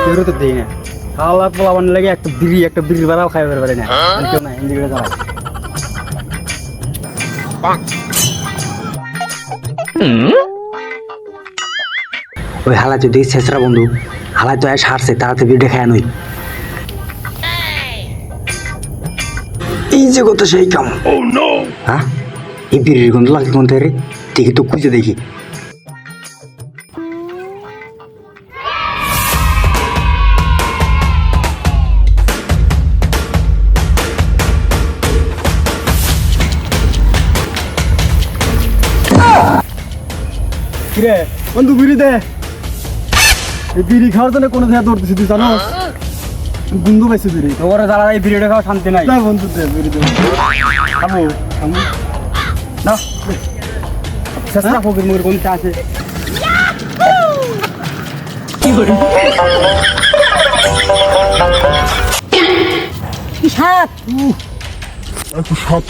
কেউ তো দেই না খাওয়া পোলাবান লাগে একটা বিড়ি বাড়াও খাই পারে না কেউ না হিন্দি করে দাঁড়ায় ওই হালা যদি শেষরা বন্ধু হালা তো সারছে তাড়াতাড়ি বিড়ি খায় নই এই যে কত সেই কাম হ্যাঁ এই বিড়ির গন্ধ লাগে কোন থেকে দেখি তো খুঁজে দেখি কিরে বন্ধু বিড়ি দে এই বিড়ি খাওয়ার জন্য কোনো জায়গায় দৌড়তেছি তুই জানো গুন্দু পাইছি বিড়ি তোর জ্বালা এই বিড়িটা খাওয়া শান্তি নাই না বন্ধু দে বিড়ি দে খাবো না চেষ্টা ফকির মুখের কোন চা আছে কি করি সাত এত সাত